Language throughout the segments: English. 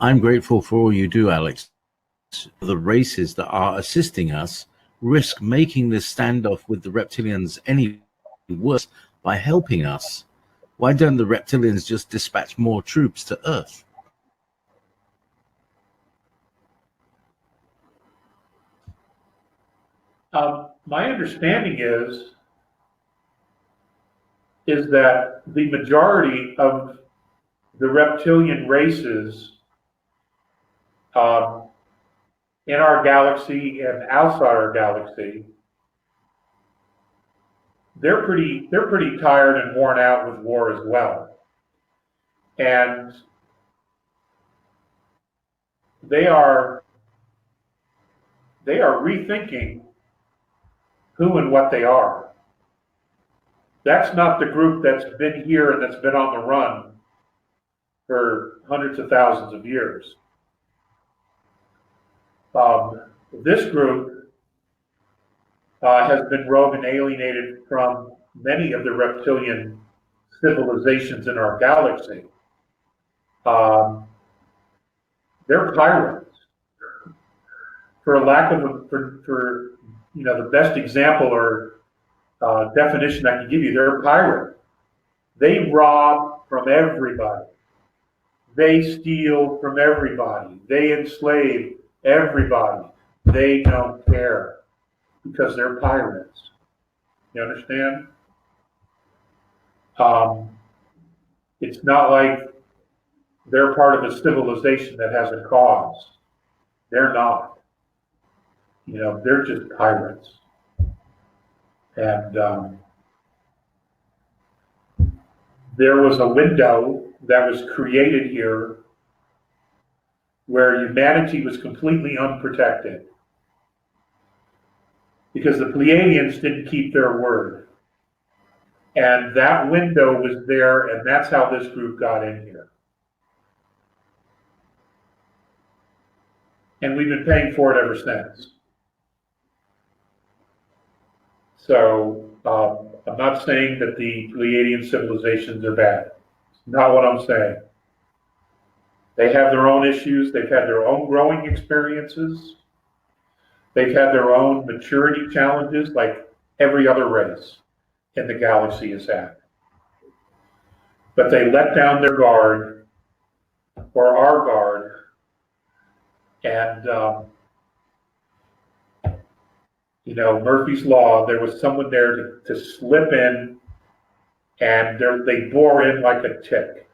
I'm grateful for all you do, Alex. The races that are assisting us risk making this standoff with the reptilians any worse by helping us. Why don't the reptilians just dispatch more troops to Earth? My understanding is that the majority of the reptilian races in our galaxy and outside our galaxy, they're pretty tired and worn out with war as well, and they are rethinking who and what they are. That's not the group that's been here and that's been on the run for hundreds of thousands of years. This group has been rogue and alienated from many of the reptilian civilizations in our galaxy. They're pirates. For lack of the best example or definition I can give you, they're a pirate. They rob from everybody. They steal from everybody. They enslave everybody. They don't care because they're pirates. You understand? It's not like they're part of a civilization that has a cause. They're not. They're just pirates. And there was a window that was created here where humanity was completely unprotected because the Pleiadians didn't keep their word. And that window was there, and that's how this group got in here. And we've been paying for it ever since. So I'm not saying that the Pleiadian civilizations are bad. It's not what I'm saying. They have their own issues. They've had their own growing experiences. They've had their own maturity challenges like every other race in the galaxy has had. But they let down their guard, or our guard, and Murphy's Law, there was someone there to slip in, and they bore in like a tick.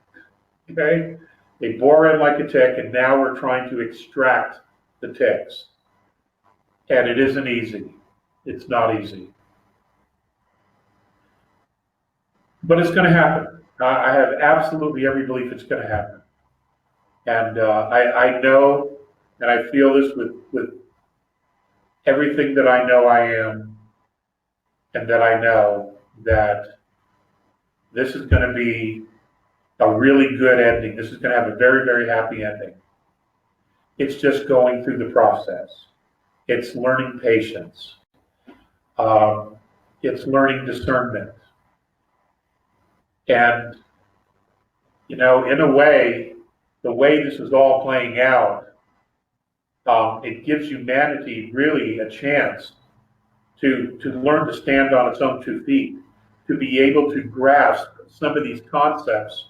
Okay? They bore in like a tick, and now we're trying to extract the ticks. And it isn't easy. It's not easy. But it's going to happen. I have absolutely every belief it's going to happen. And I know, and I feel this with everything that I know I am, and that I know that this is going to be a really good ending. This is going to have a very, very happy ending. It's just going through the process. It's learning patience. It's learning discernment. And, in a way, the way this is all playing out, it gives humanity really a chance to learn to stand on its own 2 feet, to be able to grasp some of these concepts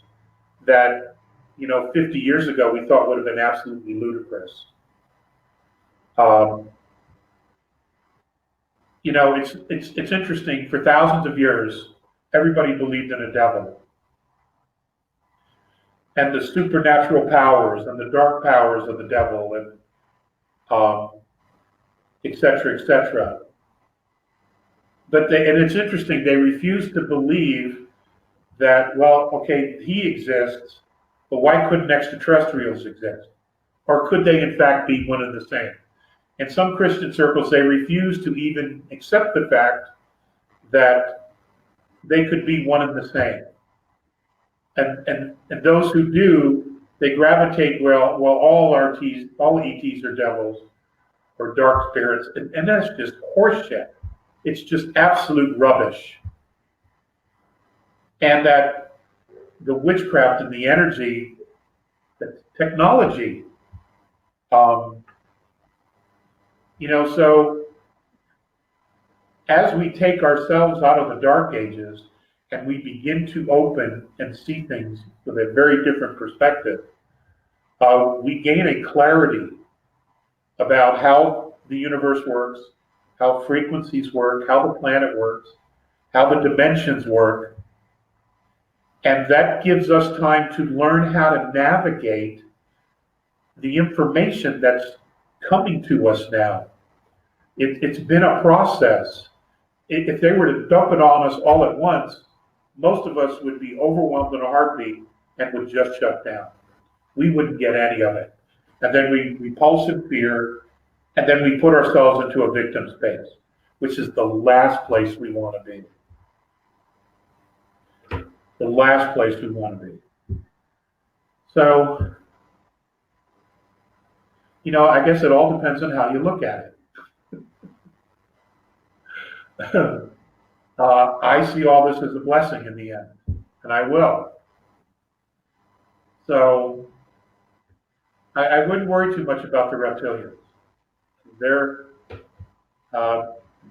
that, 50 years ago we thought would have been absolutely ludicrous. It's interesting. For thousands of years, everybody believed in a devil and the supernatural powers and the dark powers of the devil, and et cetera, But and it's interesting, they refuse to believe that, well, okay, he exists, but why couldn't extraterrestrials exist? Or could they in fact be one and the same? In some Christian circles, they refuse to even accept the fact that they could be one and the same. And those who do, they gravitate, well, all ETs are devils or dark spirits, and that's just horseshit. It's just absolute rubbish. And that the witchcraft and the energy the technology. So as we take ourselves out of the dark ages and we begin to open and see things with a very different perspective, we gain a clarity about how the universe works, how frequencies work, how the planet works, how the dimensions work. And that gives us time to learn how to navigate the information that's coming to us now. It's been a process. If they were to dump it on us all at once, most of us would be overwhelmed in a heartbeat and would just shut down. We wouldn't get any of it. And then we pulse in fear, and then we put ourselves into a victim space, which is the last place we want to be. The last place we want to be. So, I guess it all depends on how you look at it. I see all this as a blessing in the end, and I will. So, I wouldn't worry too much about the reptilians. They're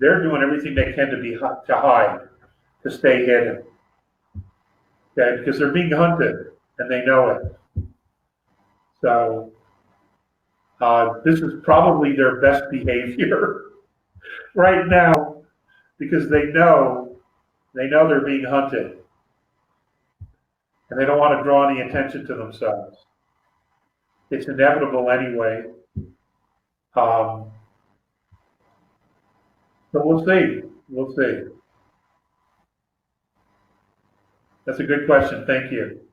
doing everything they can to hide, to stay hidden. Okay, because they're being hunted and they know it. So this is probably their best behavior right now, because they know they're being hunted, and they don't want to draw any attention to themselves. It's inevitable anyway. So we'll see. We'll see. That's a good question. Thank you.